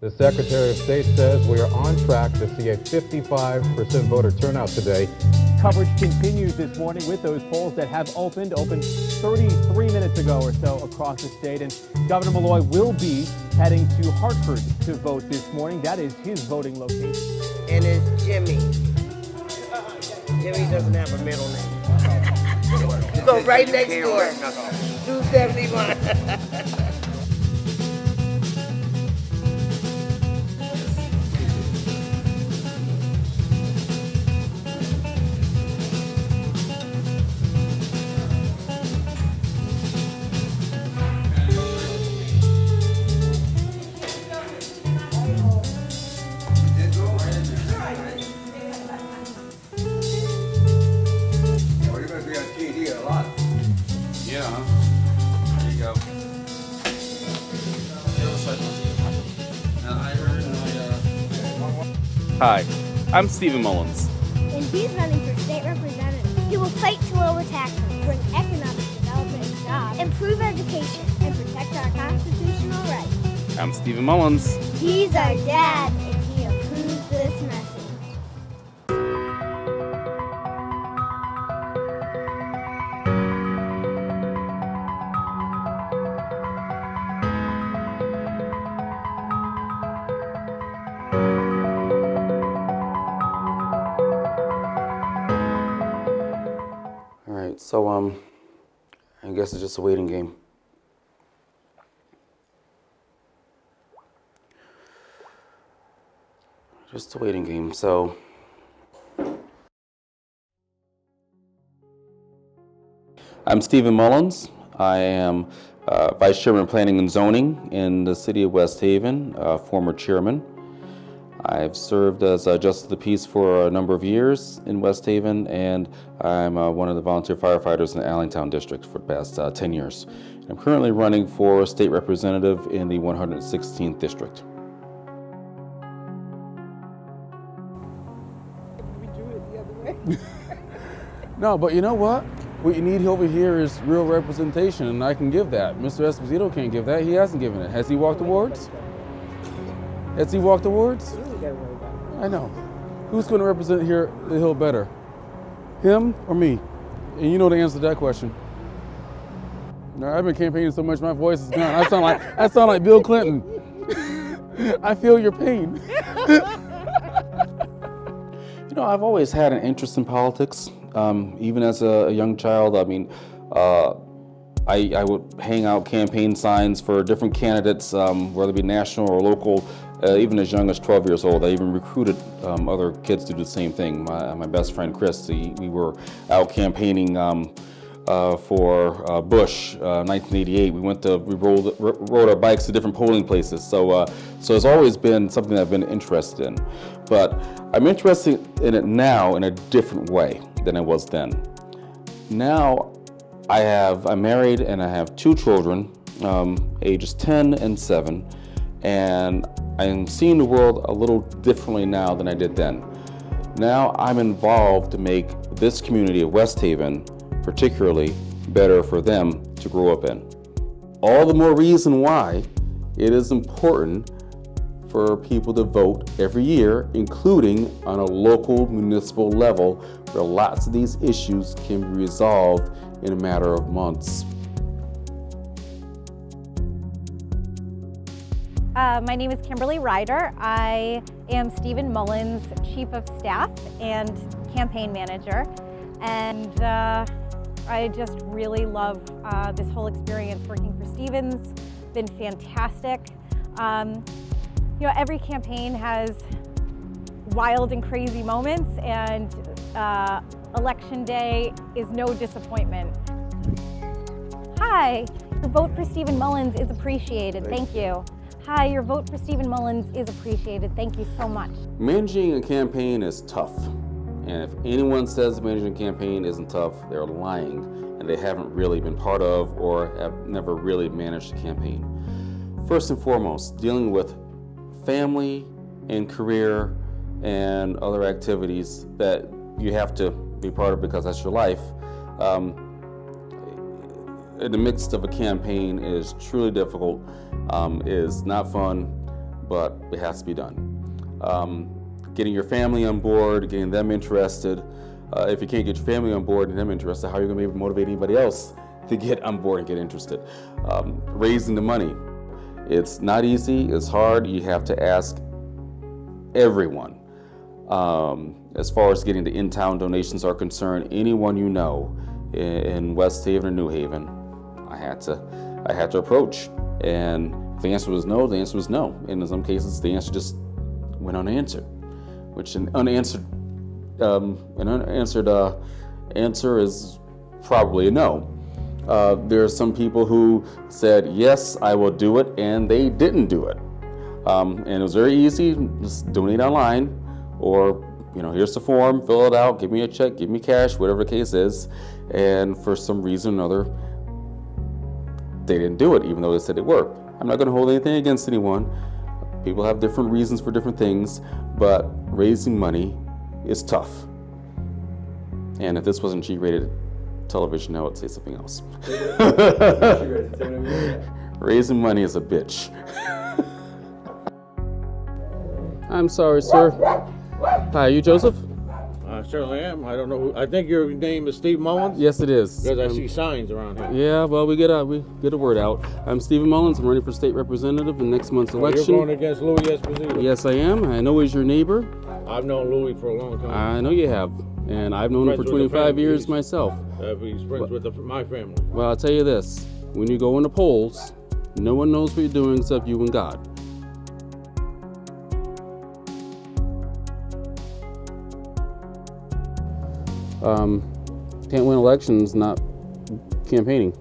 The Secretary of State says we are on track to see a 55% voter turnout today. Coverage continues this morning with those polls that have opened 33 minutes ago or so across the state. And Governor Malloy will be heading to Hartford to vote this morning. That is his voting location. And it's Jimmy. Jimmy doesn't have a middle name. You go right next door. 271. Hi, I'm Stephen Mullins. And he's running for state representative. He will fight to lower taxes, bring economic development and jobs, improve education, and protect our constitutional rights. I'm Stephen Mullins. He's our dad, and he approves this message. So, I guess it's just a waiting game. Just a waiting game, so. I'm Stephen Mullins. I am Vice Chairman of Planning and Zoning in the City of West Haven, former chairman. I've served as Justice of the Peace for a number of years in West Haven, and I'm one of the volunteer firefighters in the Allentown District for the past 10 years. I'm currently running for state representative in the 116th District. We drew it the other way. No, but you know what? What you need over here is real representation, and I can give that. Mr. Esposito can't give that. He hasn't given it. Has he walked awards? Has he walked awards? I know. Who's going to represent here the Hill better? Him or me? And you know the answer to that question. No, I've been campaigning so much my voice is gone. I sound like Bill Clinton. I feel your pain. You know, I've always had an interest in politics. Even as a young child, I mean, I would hang out campaign signs for different candidates, whether it be national or local. Even as young as 12 years old, I even recruited other kids to do the same thing. My best friend Chris, we were out campaigning for Bush, 1988. We rode our bikes to different polling places. So it's always been something I've been interested in. But I'm interested in it now in a different way than I was then. Now I'm married and I have two children, ages 10 and 7, and I'm seeing the world a little differently now than I did then. Now I'm involved to make this community of West Haven particularly better for them to grow up in. All the more reason why it is important for people to vote every year, including on a local municipal level, where lots of these issues can be resolved in a matter of months. My name is Kimberly Ryder. I am Stephen Mullins' Chief of Staff and Campaign Manager. And I just really love this whole experience working for Stephen's. Been fantastic. You know, every campaign has wild and crazy moments, and Election Day is no disappointment. Hi, your vote for Stephen Mullins is appreciated. Thank you. Hi, your vote for Stephen Mullins is appreciated. Thank you so much. Managing a campaign is tough. And if anyone says managing a campaign isn't tough, they're lying, and they haven't really been part of or have never really managed a campaign. First and foremost, dealing with family and career and other activities that you have to be part of because that's your life. In the midst of a campaign is truly difficult, is not fun, but it has to be done. Getting your family on board, getting them interested. If you can't get your family on board and them interested, how are you going to be able to motivate anybody else to get on board and get interested? Raising the money. It's not easy, it's hard. You have to ask everyone. As far as getting the in-town donations are concerned, anyone you know in West Haven or New Haven, I had to approach. And if the answer was no, the answer was no. And in some cases, the answer just went unanswered, which an unanswered answer is probably a no. There are some people who said, yes, I will do it, and they didn't do it. And it was very easy, just donate online, or, you know, here's the form, fill it out, give me a check, give me cash, whatever the case is. And for some reason or another, they didn't do it, even though they said it worked. I'm not going to hold anything against anyone. People have different reasons for different things, but raising money is tough. And if this wasn't G-rated television, I would say something else. Raising money is a bitch. I'm sorry, sir. Hi, are you Joseph? I certainly am. I don't know who. I think your name is Steve Mullins? Yes, it is. Because I see signs around here. Yeah, well, we get a word out. I'm Stephen Mullins. I'm running for state representative in next month's election. You're going against Lou Esposito? Yes, I am. I know he's your neighbor. I've known Louis for a long time. I know you have. And I've known him for 25 years myself. He's friends with my family. Well, I'll tell you this. When you go in the polls, no one knows what you're doing except you and God. Can't win elections not campaigning.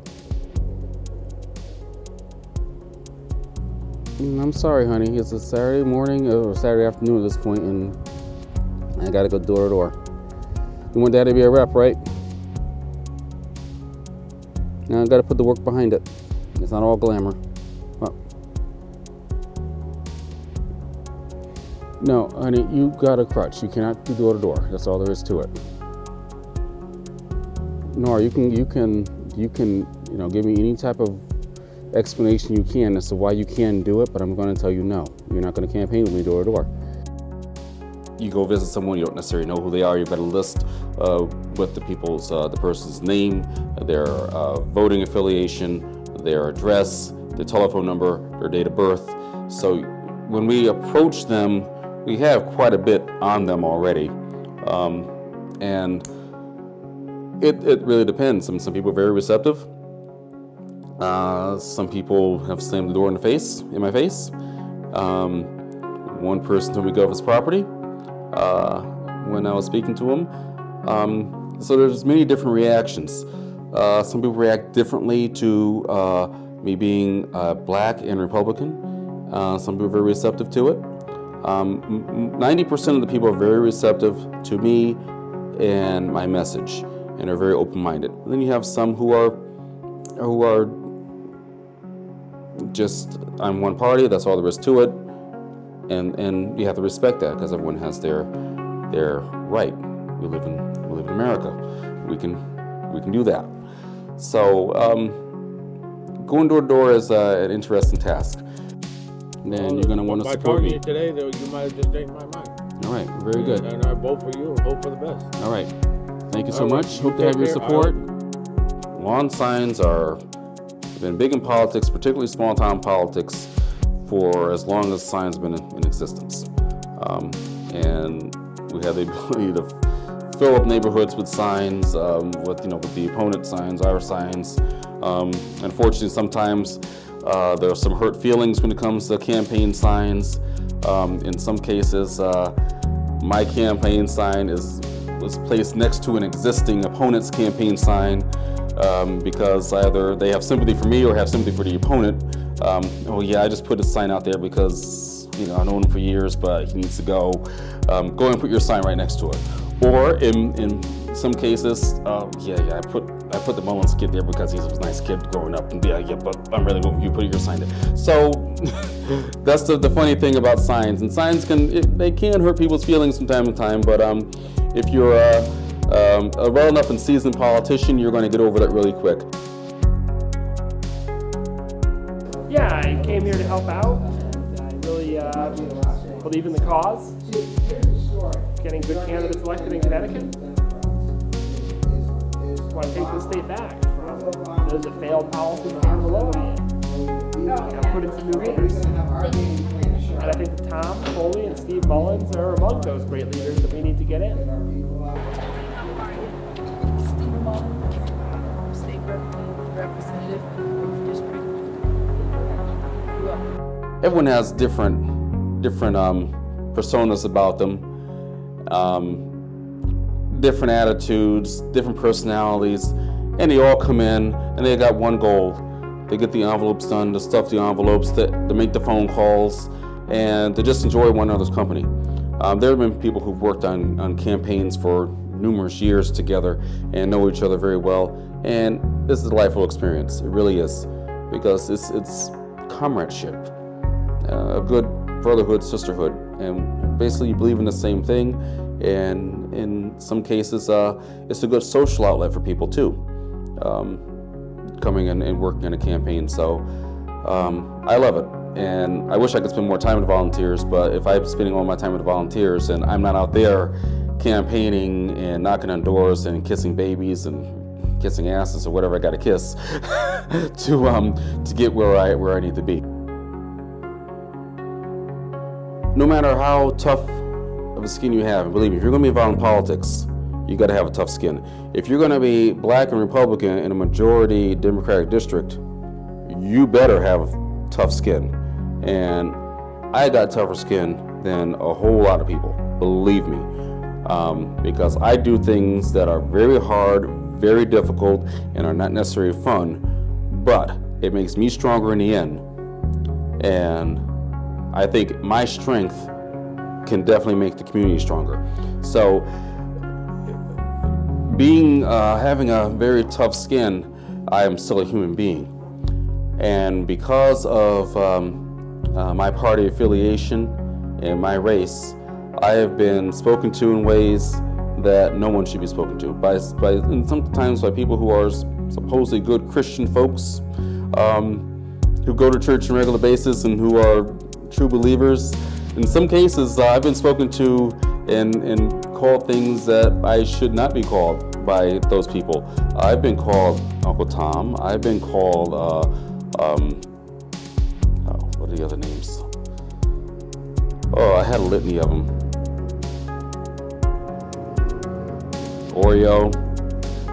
I'm sorry, honey. It's a Saturday morning or Saturday afternoon at this point, and I gotta go door to door. You want Dad to be a rep, right? Now I gotta put the work behind it. It's not all glamour. Well, no, honey, you got a crutch. You cannot do door to door. That's all there is to it. Nora, you can, you know, give me any type of explanation you can as to why you can do it, but I'm going to tell you no. You're not going to campaign with me door to door. You go visit someone, you don't necessarily know who they are. You've got a list with the person's name, their voting affiliation, their address, their telephone number, their date of birth. So when we approach them, we have quite a bit on them already, and it really depends. Some people are very receptive. Some people have slammed the door in my face. One person told me to go off his property when I was speaking to him. So there's many different reactions. Some people react differently to me being black and Republican. Some people are very receptive to it. 90% of the people are very receptive to me and my message, and are very open-minded. And then you have some who are just on one party. That's all there is to it, and you have to respect that because everyone has their right. We live in America. We can do that. So going door to door is an interesting task. Then you're going to want to support me. Today, though, you might have just changed my mind. All right, very good. And I vote for you and hope for the best. All right. Thank you so much. Hope to have your support. Lawn signs have been big in politics, particularly small town politics, for as long as signs have been in existence. And we have the ability to fill up neighborhoods with signs, with the opponent signs, our signs. Unfortunately, sometimes there are some hurt feelings when it comes to campaign signs. In some cases, my campaign sign was placed next to an existing opponent's campaign sign because either they have sympathy for me or have sympathy for the opponent. Oh yeah, I just put a sign out there because I've known him for years, but he needs to go. Go and put your sign right next to it. Or in some cases, I put the Mullins kid there because he was a nice kid growing up, and yeah, but I'm really going you put your sign there. So that's the funny thing about signs. And signs can hurt people's feelings from time to time, but if you're a well enough and seasoned politician, you're going to get over that really quick. Yeah, I came here to help out, and I really really believe in the cause, getting good candidates elected in Connecticut. Want to take the state back from those that failed policies down below and put in some new leaders. And I think that Tom Foley and Steve Mullins are among those great leaders that we need to get in. Steve Mullins, state representative of the district. Everyone has different personas about them, different attitudes, different personalities, and they all come in and they got one goal. They get the envelopes done, to stuff the envelopes, to make the phone calls, and to just enjoy one another's company. There have been people who've worked on campaigns for numerous years together and know each other very well, and this is a delightful experience. It really is, because it's comradeship, a good brotherhood, sisterhood, and basically you believe in the same thing, and in some cases it's a good social outlet for people too, coming in and working on a campaign. So I love it, and I wish I could spend more time with volunteers, but if I'm spending all my time with volunteers and I'm not out there campaigning and knocking on doors and kissing babies and kissing asses or whatever I got to kiss to get where I need to be. No matter how tough of a skin you have, and believe me, if you're going to be involved in politics, you got to have a tough skin. If you're going to be black and Republican in a majority Democratic district, you better have tough skin. And I got tougher skin than a whole lot of people, believe me, because I do things that are very hard, very difficult, and are not necessarily fun, but it makes me stronger in the end. And I think my strength can definitely make the community stronger. So having a very tough skin, I am still a human being. And because of my party affiliation and my race, I have been spoken to in ways that no one should be spoken to, and sometimes by people who are supposedly good Christian folks, who go to church on a regular basis and who are true believers. In some cases, I've been spoken to and called things that I should not be called by those people. I've been called Uncle Tom. I've been called, what are the other names? Oh, I had a litany of them. Oreo.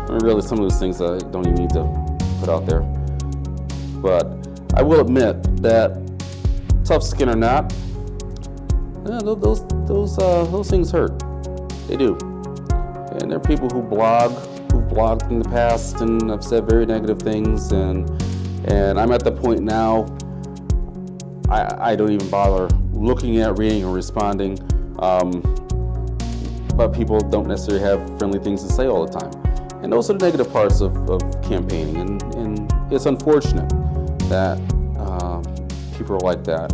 I mean, really, some of those things I don't even need to put out there. But I will admit that, tough skin or not, yeah, those things hurt. They do. And there are people who've blogged in the past and have said very negative things, and I'm at the point now I don't even bother looking at, reading, or responding. But people don't necessarily have friendly things to say all the time. And those are the negative parts of campaigning, and it's unfortunate that people are like that.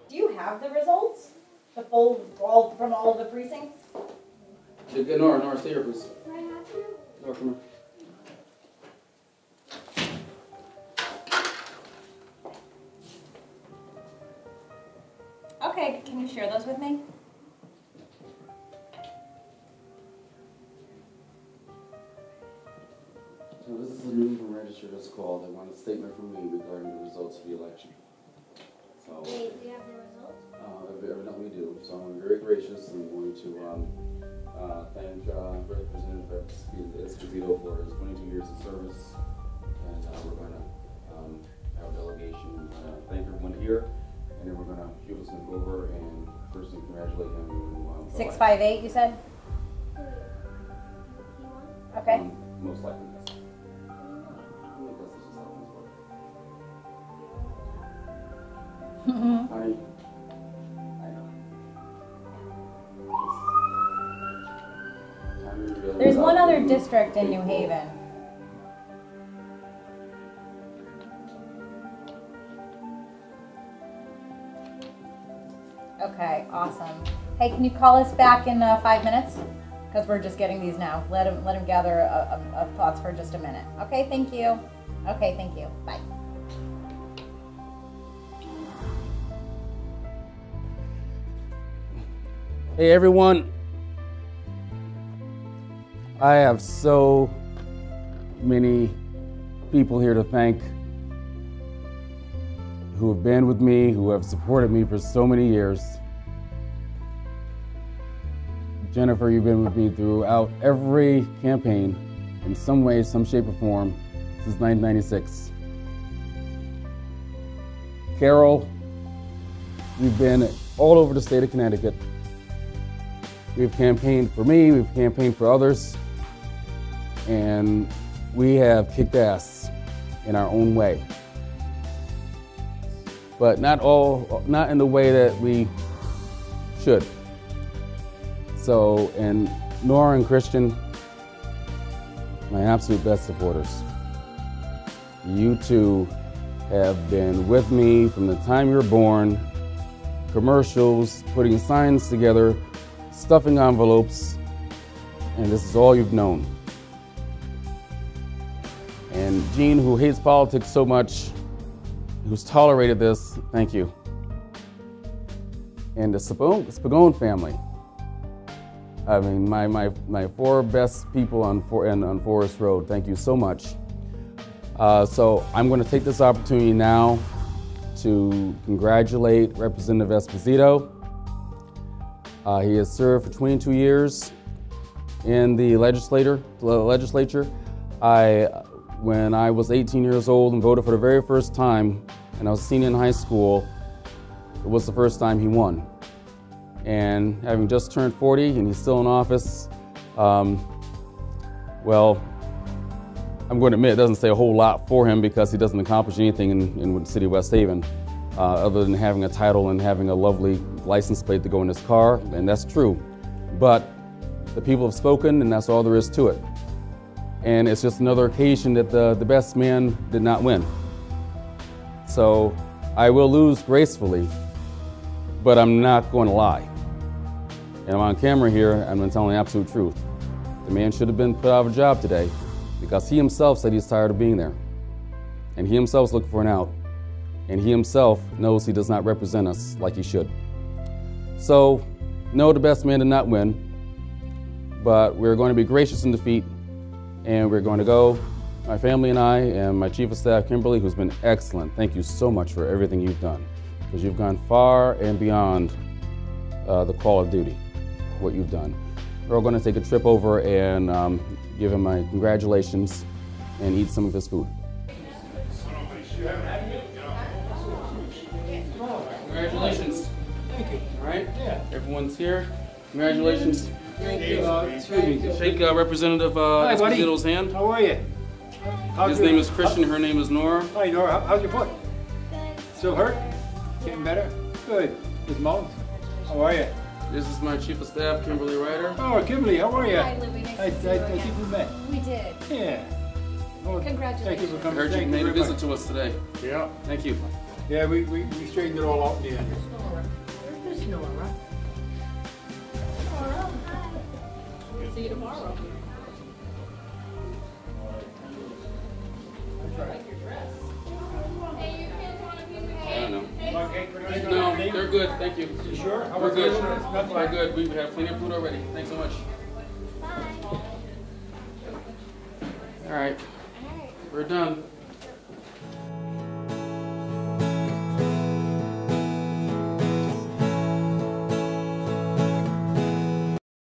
Do you have the results? The full, from all of the precincts? Nora, stay here, please. Nora, come here. Okay, can you share those with me? So this is a new register that's called. They want a statement from me regarding the results of the election. So, Wait, do you have the results? Evidently we do. So I'm very gracious and going to thank Representative Esposito for his 22 years of service. And we're going to have a delegation thank everyone here. And then we're going to, he was going to go over and personally congratulate him. 658, you said? Okay. Most likely, yes. Honey, I know. There's one other district in New Haven. Okay, awesome. Hey, can you call us back in 5 minutes? because we're just getting these now. Let him gather thoughts for just a minute. Okay, thank you. Okay, thank you. Bye. Hey everyone, I have so many people here to thank who have been with me, who have supported me for so many years. Jennifer, you've been with me throughout every campaign in some way, some shape or form since 1996. Carol, we've been all over the state of Connecticut. We've campaigned for me, we've campaigned for others, and we have kicked ass in our own way. But not in the way that we should. So, and Nora and Christian, my absolute best supporters. You two have been with me from the time you were born, commercials, putting signs together, stuffing envelopes, and this is all you've known. And Gene, who hates politics so much, who's tolerated this, thank you. And the Spagone family. I mean, my four best people on Forest Road, thank you so much. So I'm going to take this opportunity now to congratulate Representative Esposito. He has served for 22 years in the legislature. When I was 18 years old and voted for the very first time, and I was a senior in high school, it was the first time he won. And having just turned 40 and he's still in office, well, I'm going to admit it doesn't say a whole lot for him because he doesn't accomplish anything in the city of West Haven. Other than having a title and having a lovely license plate to go in his car, and that's true. But the people have spoken, and that's all there is to it. And it's just another occasion that the best man did not win. So I will lose gracefully, but I'm not going to lie. And I'm on camera here, I'm going to tell the absolute truth. The man should have been put out of a job today because he himself said he's tired of being there. And he himself is looking for an out. And he himself knows he does not represent us like he should. So, no, the best man did not win, but we're going to be gracious in defeat, and we're going to go, my family and I, and my Chief of Staff, Kimberly, who's been excellent. Thank you so much for everything you've done, because you've gone far and beyond the call of duty, what you've done. We're all going to take a trip over and give him my congratulations and eat some of his food. Congratulations. Thank you. All right? Yeah. Everyone's here. Congratulations. Thank you. Excuse me. Shake Representative Esposito's hand. How are you? His name is Christian. Her name is Nora. Hi, Nora. How's your foot? Still hurt? Getting better? Good. Ms. Mullins. How are you? This is my Chief of Staff, Kimberly Ryder. Oh, Kimberly, how are you? Hi, Louie. Nice to see you. I think we met. We did. Yeah. Well, Congratulations. Thank you for I coming. heard you made a visit to us today. Yeah. Thank you. Yeah, we straightened it all out in the end. Where's Nora? Nora, hi. See you tomorrow. I don't know. No, they're good. Thank you. You sure? We're good. We're good. We have plenty of food already. Thanks so much. Bye. All right. We're done.